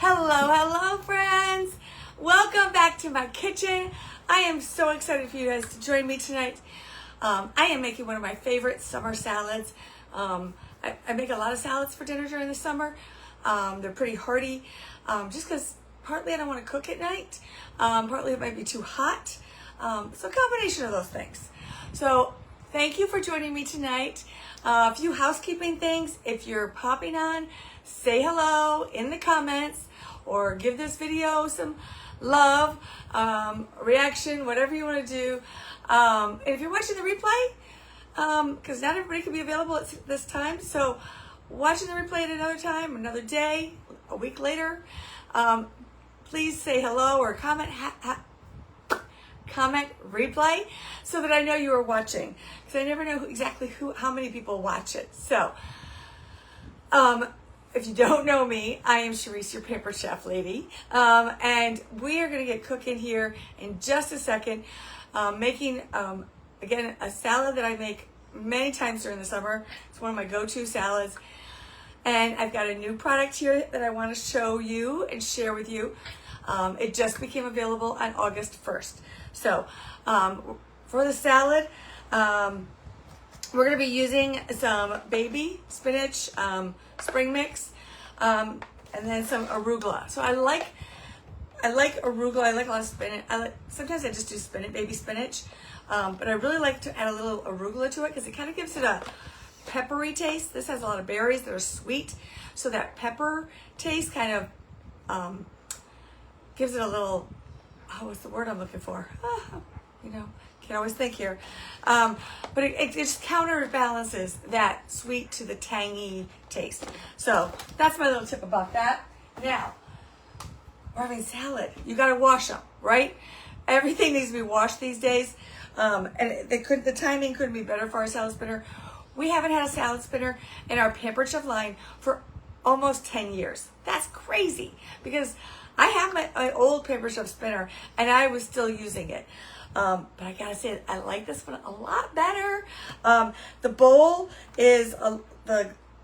Hello friends. Welcome back to my kitchen. I am so excited for you guys to join me tonight. I am making one of my favorite summer salads. I make a lot of salads for dinner during the summer. They're pretty hearty, just because partly I don't want to cook at night, partly it might be too hot. So a combination of those things. So thank you for joining me tonight. A few housekeeping things. If you're popping on, say hello in the comments or give this video some love, reaction, whatever you want to do. And if you're watching the replay, because not everybody can be available at this time, so watching the replay at another time, another day, a week later, please say hello or comment replay so that I know you are watching, because I never know exactly how many people watch it. So if you don't know me, I am Sharice, your Pampered Chef lady, and we are going to get cooking here in just a second, making again a salad that I make many times during the summer. It's one of my go-to salads, and I've got a new product here that I want to show you and share with you. It just became available on August 1st. So for the salad, we're going to be using some baby spinach, spring mix, and then some arugula. So I like arugula. I like a lot of spinach. Sometimes I just do baby spinach, but I really like to add a little arugula to it because it kind of gives it a peppery taste. This has a lot of berries that are sweet, so that pepper taste kind of gives it a little, what's the word I'm looking for? Can't always think here. But it just counterbalances that sweet to the tangy taste. So that's my little tip about that. Now, we're having salad. You got to wash them, right? Everything needs to be washed these days. And the timing couldn't be better for our salad spinner. We haven't had a salad spinner in our Pampered Chef line for almost 10 years. That's crazy, because I have my old Pampered Chef spinner and I was still using it. But I gotta say, I like this one a lot better. The bowl is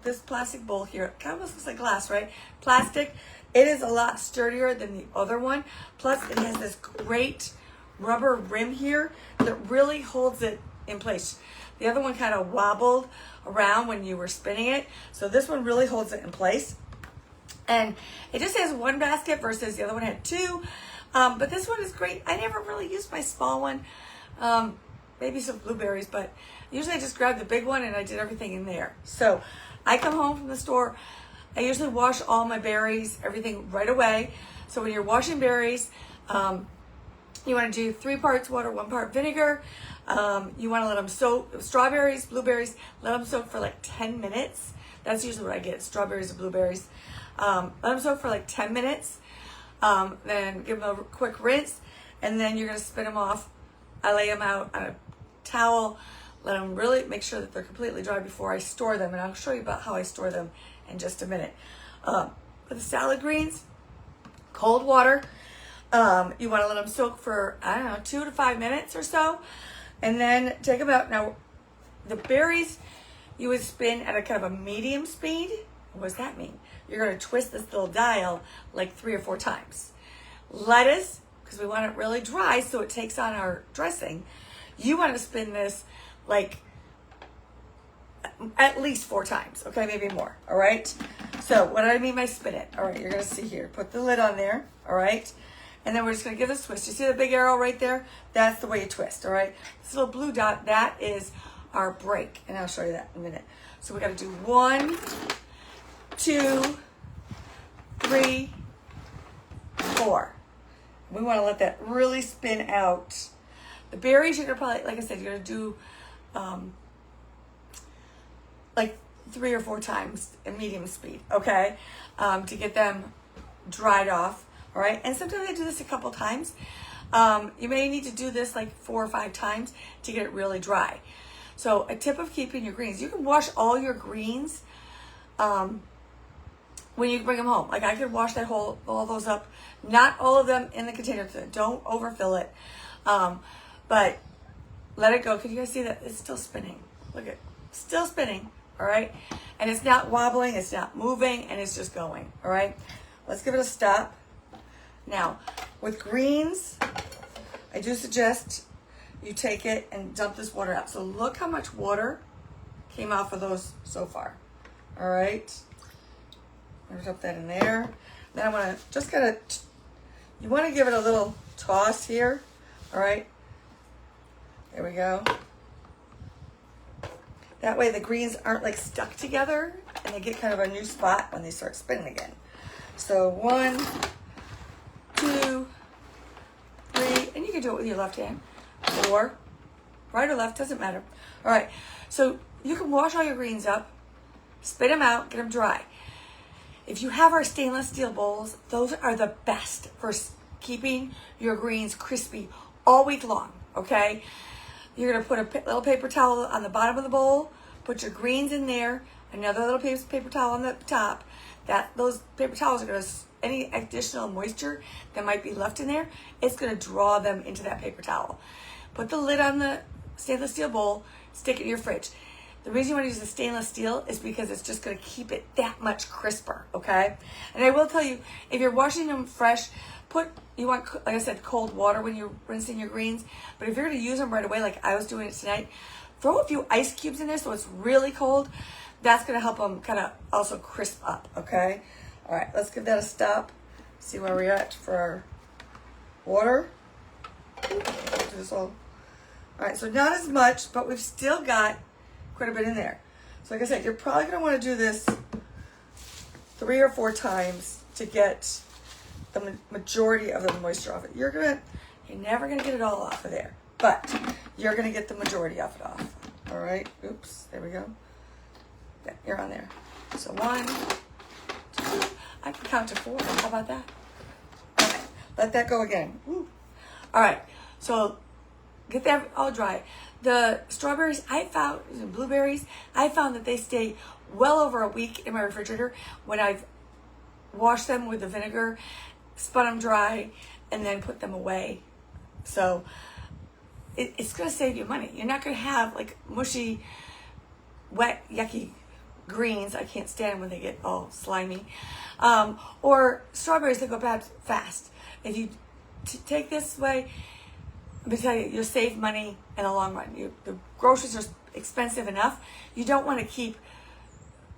this plastic bowl here. It kind of almost looks like glass, right? Plastic. It is a lot sturdier than the other one. Plus, it has this great rubber rim here that really holds it in place. The other one kind of wobbled around when you were spinning it. So this one really holds it in place. And it just has one basket versus the other one had two. But this one is great. I never really used my small one. Maybe some blueberries, but usually I just grabbed the big one and I did everything in there. So I come home from the store. I usually wash all my berries, everything right away. So when you're washing berries, you want to do 3 parts water, 1 part vinegar. You want to let them soak. Strawberries, blueberries, let them soak for like 10 minutes. That's usually what I get, strawberries and blueberries. Let them soak for like 10 minutes. Then give them a quick rinse, and then you're going to spin them off. I lay them out on a towel, let them really make sure that they're completely dry before I store them, and I'll show you about how I store them in just a minute. For the salad greens, cold water. You want to let them soak for, 2 to 5 minutes or so, and then take them out. Now, the berries you would spin at a kind of a medium speed. What does that mean? You're going to twist this little dial like 3 or 4 times. Lettuce, because we want it really dry so it takes on our dressing, you want to spin this like at least 4 times, okay, maybe more, all right? So what do I mean by spin it? All right, you're going to see here. Put the lid on there, all right? And then we're just going to give this a twist. You see the big arrow right there? That's the way you twist, all right? This little blue dot, that is our break, and I'll show you that in a minute. So we got to do 1, 2, 3, 4. We want to let that really spin out. The berries, you're gonna probably, like I said, you're gonna do like 3 or 4 times at medium speed, okay, to get them dried off. All right, and sometimes I do this a couple times. You may need to do this like 4 or 5 times to get it really dry. So a tip of keeping your greens, you can wash all your greens when you bring them home. Like I could wash all those up, not all of them in the container. Don't overfill it, but let it go. Can you guys see that it's still spinning? Look at, still spinning. All right, and it's not wobbling, it's not moving, and it's just going. All right. let's give it a stop. Now, with greens, I do suggest you take it and dump this water out. So look how much water came off of those so far. All right. I'm gonna dump that in there. Then I wanna just you wanna give it a little toss here. All right. There we go. That way the greens aren't like stuck together and they get kind of a new spot when they start spinning again. So 1, 2, 3, and you can do it with your left hand. 4, right or left, doesn't matter. All right, so you can wash all your greens up, spit them out, get them dry. If you have our stainless steel bowls, those are the best for keeping your greens crispy all week long, okay? You're gonna put a little paper towel on the bottom of the bowl, put your greens in there, another little paper towel on the top. Those paper towels are gonna, any additional moisture that might be left in there, it's gonna draw them into that paper towel. Put the lid on the stainless steel bowl, stick it in your fridge. The reason you wanna use the stainless steel is because it's just gonna keep it that much crisper, okay? And I will tell you, if you're washing them fresh, you want, like I said, cold water when you're rinsing your greens. But if you're going to use them right away, like I was doing it tonight, throw a few ice cubes in there so it's really cold. That's going to help them kind of also crisp up, okay? All right, let's give that a stop. See where we're at for our water. Do this all right, so not as much, but we've still got quite a bit in there. So like I said, you're probably going to want to do this 3 or 4 times to get the majority of the moisture off it. You're never gonna get it all off of there, but you're gonna get the majority of it off. All right, oops, there we go. Yeah, you're on there. So 1, 2, I can count to 4, how about that? All right, let that go again. Woo. All right, so get that all dry. The strawberries, and blueberries, I found that they stay well over a week in my refrigerator when I've washed them with the vinegar, spun them dry, and then put them away. So it's going to save you money. You're not going to have like mushy, wet, yucky greens. I can't stand them when they get all slimy. Or strawberries that go bad fast. If you take this way, I'm going to tell you, you'll save money in the long run. The groceries are expensive enough. You don't want to keep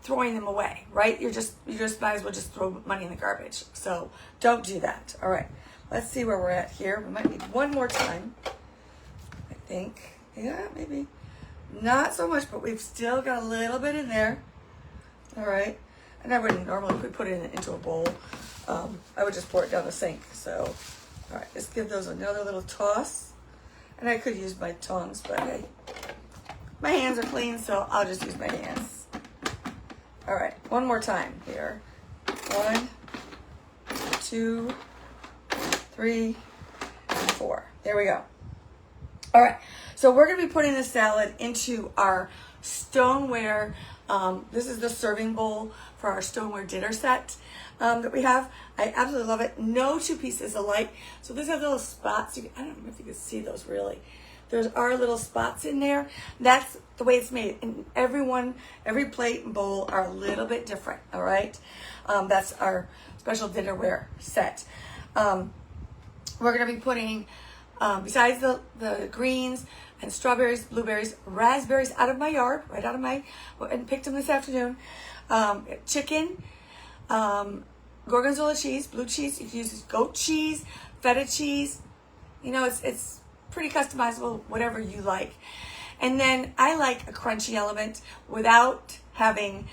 throwing them away, right? You just might as well just throw money in the garbage. So don't do that. All right, let's see where we're at here. We might need one more time, I think. Yeah, maybe not so much, but we've still got a little bit in there. All right, and I wouldn't normally put it into a bowl. I would just pour it down the sink. So, all right, let's give those another little toss. And I could use my tongs, but hey, my hands are clean, so I'll just use my hands. All right, one more time here. 1, 2, 3, 4. There we go. All right, so we're gonna be putting the salad into our stoneware. This is the serving bowl for our stoneware dinner set that we have. I absolutely love it. No 2 pieces alike. So these have little spots. I don't know if you can see those really. There's our little spots in there. That's the way it's made. And every plate and bowl are a little bit different, all right? That's our special dinnerware set. We're gonna be putting, besides the greens and strawberries, blueberries, raspberries out of my yard, and picked them this afternoon. Chicken, gorgonzola cheese, blue cheese. You can use goat cheese, feta cheese. You know, it's pretty customizable, whatever you like. And then I like a crunchy element without having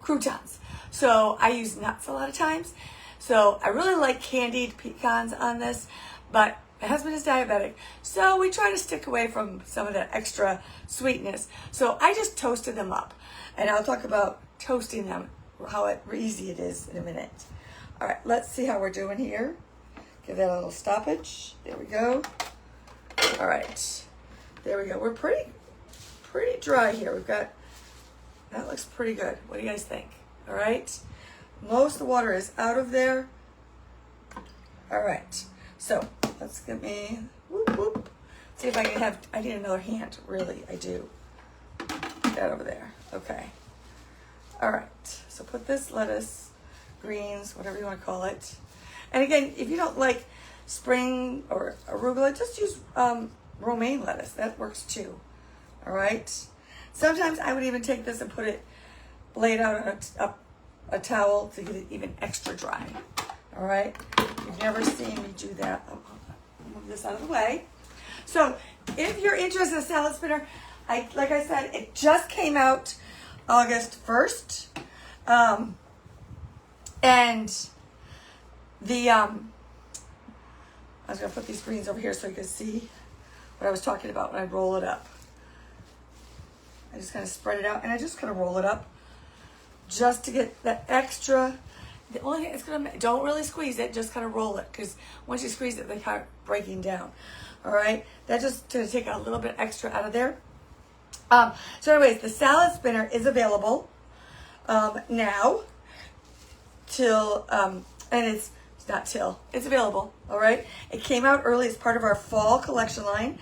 croutons. So I use nuts a lot of times. So I really like candied pecans on this, but my husband is diabetic, so we try to stick away from some of that extra sweetness. So I just toasted them up, and I'll talk about toasting them, how easy it is in a minute. All right, let's see how we're doing here. Give that a little stoppage. There we go. All right, there we go. We're pretty dry here. That looks pretty good. What do you guys think? All right, most of the water is out of there. All right, so let's get me, whoop, whoop. See if I can have, I need another hand, really, I do. Put that over there, okay. All right, so put this lettuce greens, whatever you want to call it. And again, if you don't like spring or arugula, just use romaine lettuce. That works too. All right. Sometimes I would even take this and put it, lay it out on a towel to get it even extra dry. All right. You've never seen me do that. I'll move this out of the way. So if you're interested in a salad spinner, like I said, it just came out August 1st. And the, I was going to put these greens over here so you can see what I was talking about when I roll it up. I just kind of spread it out and I just kind of roll it up just to get that extra. The only thing it's going to, don't really squeeze it, just kind of roll it, because once you squeeze it, they start breaking down. All right, that just to take a little bit extra out of there. So anyways, the salad spinner is available now till, and it's not till, it's available. All right, it came out early as part of our fall collection line.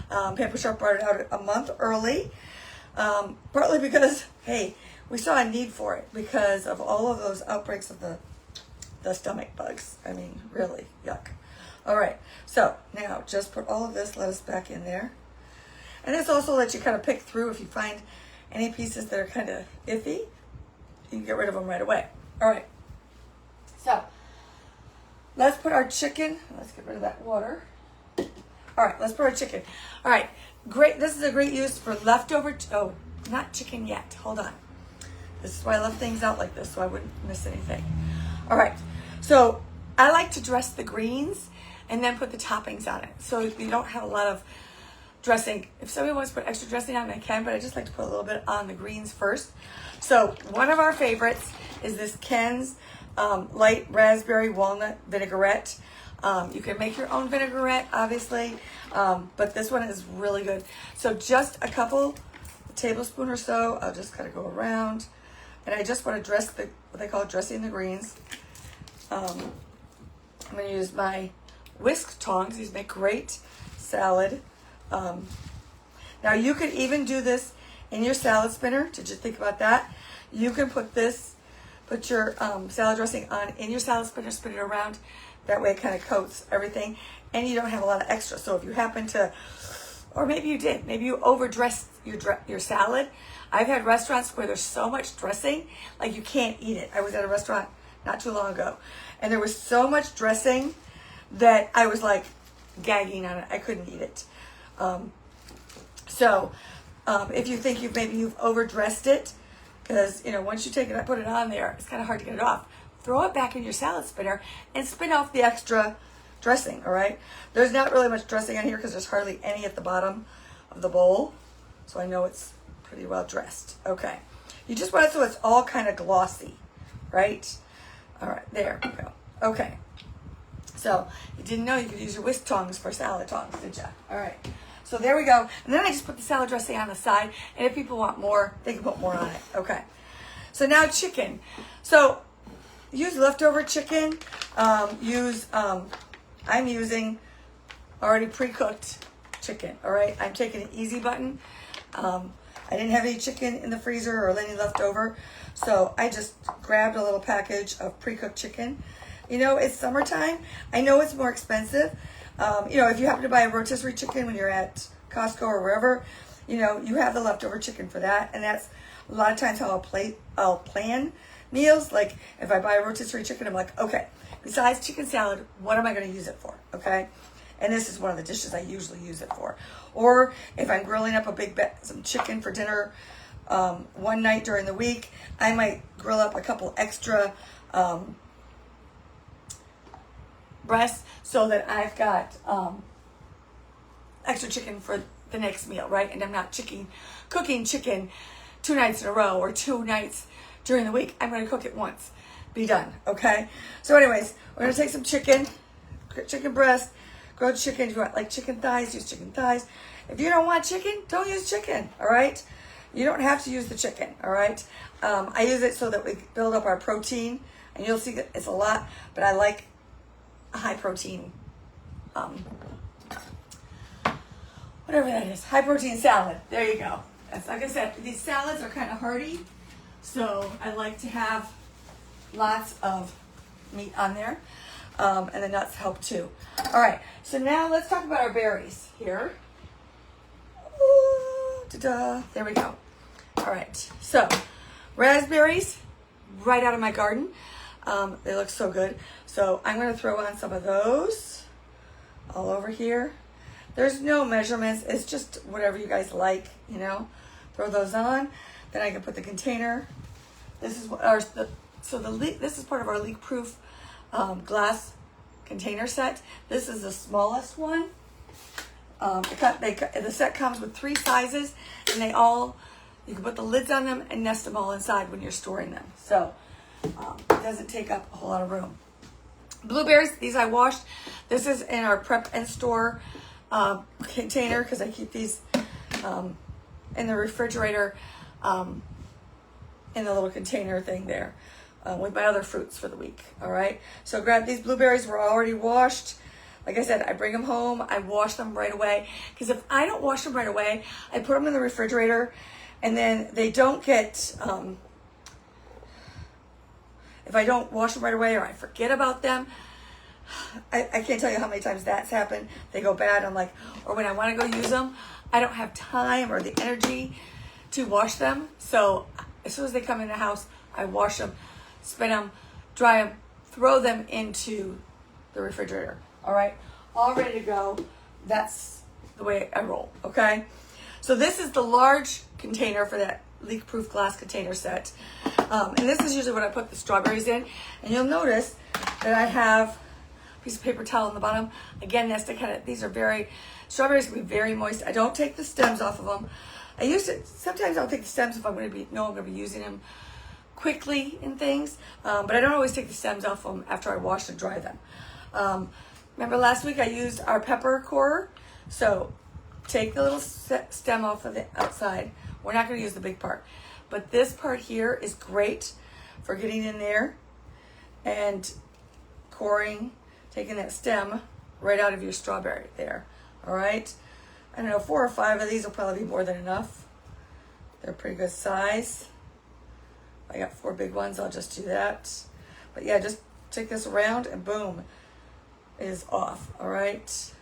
Pampered Chef brought it out a month early, partly because, hey, we saw a need for it because of all of those outbreaks of the stomach bugs. I mean, really, yuck. All right, so now just put all of this lettuce back in there. And this also lets you kind of pick through if you find any pieces that are kind of iffy. You can get rid of them right away. All right, so let's put our chicken. Let's get rid of that water. All right, let's put our chicken. All right, great. This is a great use for leftover. Oh, not chicken yet. Hold on. This is why I left things out like this so I wouldn't miss anything. All right, so I like to dress the greens and then put the toppings on it so you don't have a lot of dressing. If somebody wants to put extra dressing on, they can, but I just like to put a little bit on the greens first. So one of our favorites is this Ken's light raspberry walnut vinaigrette. You can make your own vinaigrette, obviously, but this one is really good. So just a couple tablespoon or so, I'll just kind of go around, and I just want to dress what they call dressing the greens. I'm going to use my whisk tongs. These make great salad. Now you could even do this in your salad spinner. Did you think about that? You can put your salad dressing on in your salad spinner, spin it around. That way it kind of coats everything, and you don't have a lot of extra. So if you happen to, or maybe you did, maybe you overdressed your salad. I've had restaurants where there's so much dressing, like you can't eat it. I was at a restaurant not too long ago, and there was so much dressing that I was like gagging on it. I couldn't eat it. If you think you've overdressed it, because once you take it, I put it on there, it's kind of hard to get it off. Throw it back in your salad spinner and spin off the extra dressing. All right. There's not really much dressing on here because there's hardly any at the bottom of the bowl, so I know it's pretty well dressed. Okay. You just want it so it's all kind of glossy, right? All right. There we go. Okay. So you didn't know you could use your whisk tongs for salad tongs, did you? All right. So there we go. And then I just put the salad dressing on the side. And if people want more, they can put more on it. Okay. So now chicken. So use leftover chicken. I'm using already pre-cooked chicken. All right. I'm taking an easy button. I didn't have any chicken in the freezer or any left over. So I just grabbed a little package of pre-cooked chicken. It's summertime. I know it's more expensive. If you happen to buy a rotisserie chicken when you're at Costco or wherever, you have the leftover chicken for that. And that's a lot of times how I'll plan meals. Like if I buy a rotisserie chicken, I'm like, okay, besides chicken salad, what am I going to use it for? Okay. And this is one of the dishes I usually use it for. Or if I'm grilling up some chicken for dinner one night during the week, I might grill up a couple extra breasts so that I've got extra chicken for the next meal, right? And I'm not cooking chicken 2 nights in a row or 2 nights during the week. I'm going to cook it once. Be done, okay? So anyways, we're going to take some chicken breast, grilled chicken. If you want like chicken thighs, use chicken thighs. If you don't want chicken, don't use chicken, all right? You don't have to use the chicken, all right? I use it so that we build up our protein, and you'll see that it's a lot, but I like a high protein, whatever that is, high protein salad. There you go. That's, like I said, these salads are kind of hearty, so I like to have lots of meat on there. And the nuts help too. All right, so now let's talk about our berries here. Ooh, ta-da. There we go. All right, so raspberries right out of my garden. They look so good. So I'm going to throw on some of those all over here. There's no measurements. It's just whatever you guys like, you know. Throw those on. Then I can put the container. This is what our this is part of our leak-proof glass container set. This is the smallest one. The set comes with 3 sizes, and you can put the lids on them and nest them all inside when you're storing them. So it doesn't take up a whole lot of room. Blueberries, these I washed. This is in our prep and store container because I keep these in the refrigerator in the little container thing there with my other fruits for the week. All right, so grab these blueberries. Were already washed. Like I said, I bring them home. I wash them right away because if I don't wash them right away, I put them in the refrigerator and then they don't get if I don't wash them right away or I forget about them, I can't tell you how many times that's happened. They go bad. I'm like, or when I want to go use them, I don't have time or the energy to wash them. So as soon as they come in the house, I wash them, spin them, dry them, throw them into the refrigerator. All right, all ready to go. That's the way I roll, okay? So this is the large container for that leak-proof glass container set. And this is usually what I put the strawberries in. And you'll notice that I have a piece of paper towel on the bottom. Again, that's to kind of, strawberries can be very moist. I don't take the stems off of them. Sometimes I'll take the stems if I'm going to be using them quickly in things. But I don't always take the stems off them after I wash and dry them. Remember last week I used our pepper corer? So take the little stem off of the outside. We're not going to use the big part. But this part here is great for getting in there and coring, taking that stem right out of your strawberry there. All right? I don't know, 4 or 5 of these will probably be more than enough. They're pretty good size. I got 4 big ones. I'll just do that. But yeah, just take this around and boom, it is off. All right?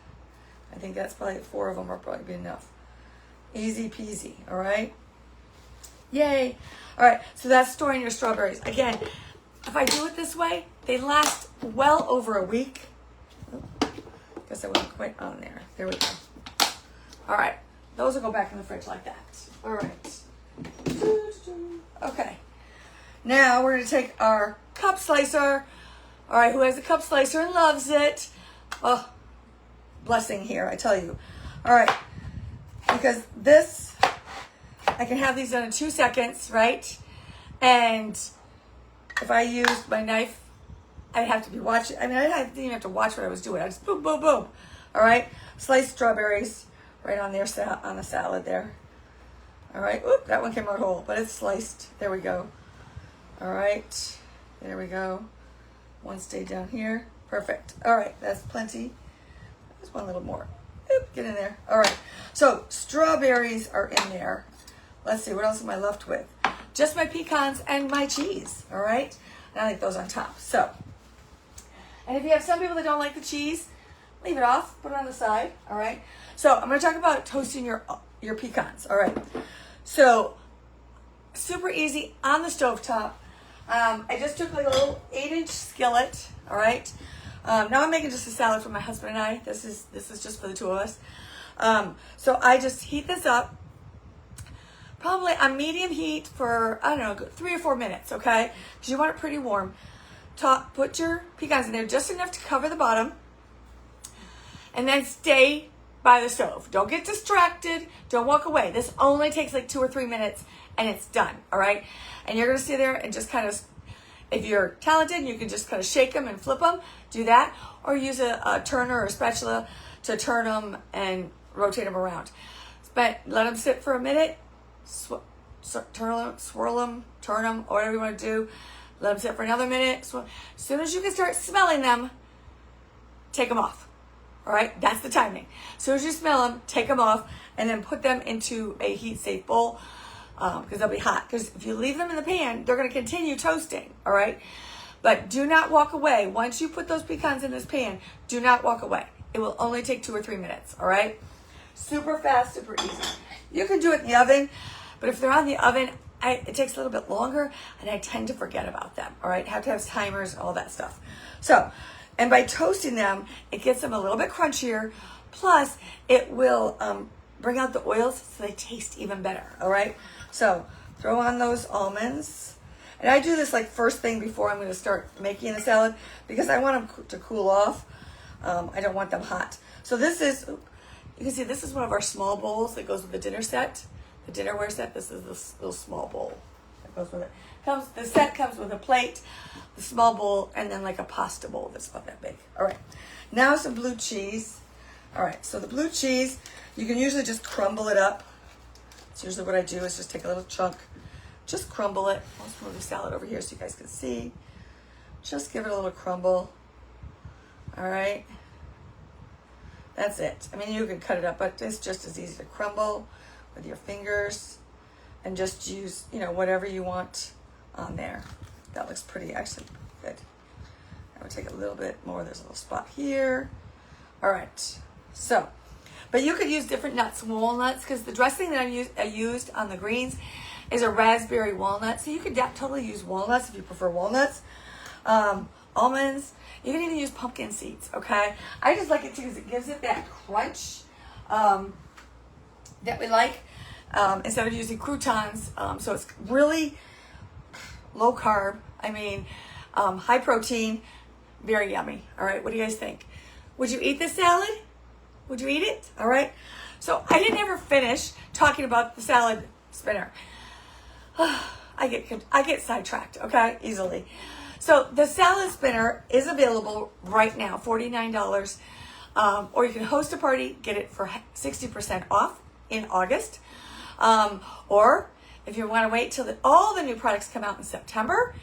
I think that's probably 4 of them will probably be enough. Easy peasy, all right? Yay. All right, so that's storing your strawberries. Again, if I do it this way, they last well over a week. Guess I wasn't quite on there. There we go. All right, those will go back in the fridge like that. All right. Okay, now we're gonna take our cup slicer. All right, who has a cup slicer and loves it? Oh, blessing here, I tell you. All right. Because this, I can have these done in 2 seconds, right? And if I used my knife, I'd have to be watching. I mean, I didn't even have to watch what I was doing. I just boom, boom, boom. All right? Sliced strawberries right on there, on the salad there. All right? Oop, that one came out whole, but it's sliced. There we go. All right. There we go. One stayed down here. Perfect. All right, that's plenty. There's one little more. Oop, get in there. All right, so strawberries are in there. Let's see, what else am I left with? Just my pecans and my cheese, all right? And I like those on top. So, and if you have some people that don't like the cheese, leave it off, put it on the side, all right? So I'm gonna talk about toasting your pecans, all right? So, super easy on the stovetop. I just took like a little 8-inch skillet, all right? Now I'm making just a salad for my husband and I. This is just for the 2 of us. So I just heat this up, probably on medium heat for, I don't know, 3 or 4 minutes, okay? Because you want it pretty warm. Put your pecans in there just enough to cover the bottom, and then stay by the stove. Don't get distracted. Don't walk away. This only takes like 2 or 3 minutes, and it's done, all right? And you're going to stay there and just kind of, if you're talented, you can just kind of shake them and flip them. Do that. Or use a turner or a spatula to turn them and rotate them around. But let them sit for a minute. Turn them, swirl them, turn them, or whatever you want to do. Let them sit for another minute. As soon as you can start smelling them, take them off. All right? That's the timing. As soon as you smell them, take them off, and then put them into a heat-safe bowl because they'll be hot. Because if you leave them in the pan, they're going to continue toasting. All right? But do not walk away. Once you put those pecans in this pan, do not walk away. It will only take 2 or 3 minutes, all right? Super fast, super easy. You can do it in the oven, but if they're on the oven, it takes a little bit longer, and I tend to forget about them, all right? Have to have timers, all that stuff. So, and by toasting them, it gets them a little bit crunchier, plus it will bring out the oils so they taste even better, all right? So, throw on those almonds. And I do this like first thing before I'm going to start making the salad because I want them to cool off. I don't want them hot. So this is, you can see this is one of our small bowls that goes with the dinner set, the dinnerware set. This is this little small bowl that goes with it. The set comes with a plate, the small bowl, and then like a pasta bowl that's about that big. All right, now some blue cheese. All right, so the blue cheese, you can usually just crumble it up. That's usually what I do is just take a little chunk, just crumble it. Let's move the salad over here so you guys can see. Just give it a little crumble. All right. That's it. I mean, you can cut it up, but it's just as easy to crumble with your fingers and just use, you know, whatever you want on there. That looks pretty, actually good. I would take a little bit more. There's a little spot here. All right. So, but you could use different nuts, walnuts, because the dressing that I used on the greens is a raspberry walnut. So you could totally use walnuts if you prefer walnuts. Almonds. You can even use pumpkin seeds, okay? I just like it too because it gives it that crunch that we like instead of using croutons. So it's really low carb. I mean, high protein, very yummy. All right, what do you guys think? Would you eat this salad? Would you eat it? All right. So I didn't ever finish talking about the salad spinner. I get sidetracked, okay, easily. So the salad spinner is available right now, $49. Or you can host a party, get it for 60% off in August. Or if you want to wait till all the new products come out in September,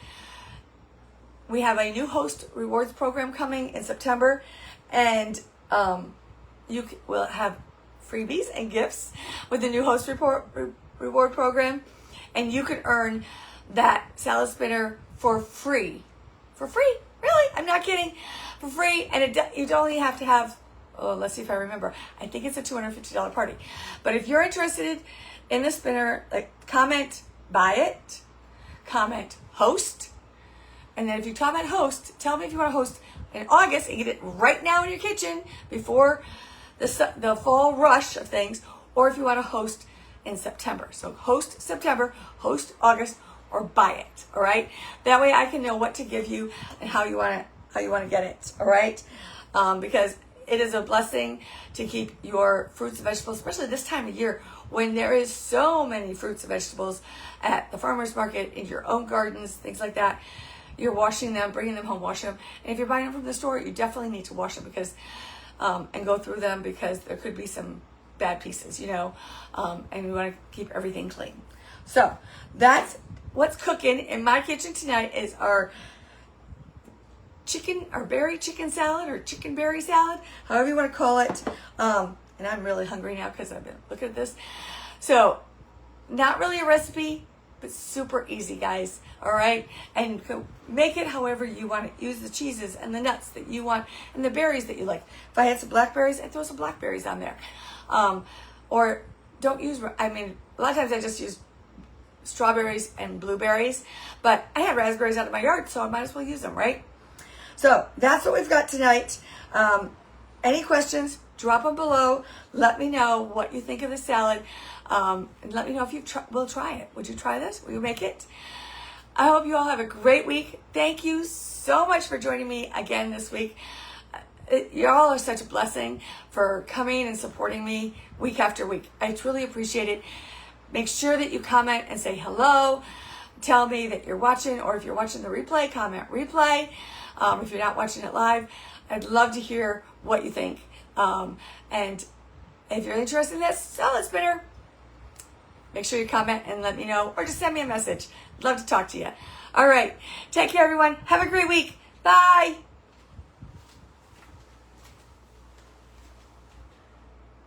we have a new host rewards program coming in September, and you will have freebies and gifts with the new host reward program, and you can earn that salad spinner for free. For free, really? I'm not kidding. For free, and you only have to have. Oh, let's see if I remember. I think it's a $250 party. But if you're interested in the spinner, like comment buy it, comment host, and then if you comment host, tell me if you want to host in August and get it right now in your kitchen before the fall rush of things, or if you want to host in September. So host September, host August, or buy it. All right. That way I can know what to give you and how you want to get it. All right. Because it is a blessing to keep your fruits and vegetables, especially this time of year when there is so many fruits and vegetables at the farmer's market, in your own gardens, things like that. You're washing them, bringing them home, washing them. And if you're buying them from the store, you definitely need to wash them because, and go through them because there could be some bad pieces, you know, and we want to keep everything clean. So that's what's cooking in my kitchen tonight is our berry chicken salad or chicken berry salad, however you want to call it. And I'm really hungry now because I've been looking at this. So not really a recipe, but super easy, guys. All right. And make it however you want it. Use the cheeses and the nuts that you want and the berries that you like. If I had some blackberries, I'd throw some blackberries on there. Or don't use, I mean, a lot of times I just use strawberries and blueberries, but I have raspberries out of my yard, so I might as well use them, right? So that's what we've got tonight. Any questions, drop them below. Let me know what you think of the salad. And let me know if you will try it. Would you try this? Will you make it? I hope you all have a great week. Thank you so much for joining me again this week. You all are such a blessing for coming and supporting me week after week. I truly appreciate it. Make sure that you comment and say hello. Tell me that you're watching, or if you're watching the replay, comment replay. If you're not watching it live, I'd love to hear what you think. And if you're interested in this salad spinner, make sure you comment and let me know, or just send me a message. I'd love to talk to you. All right. Take care, everyone. Have a great week. Bye.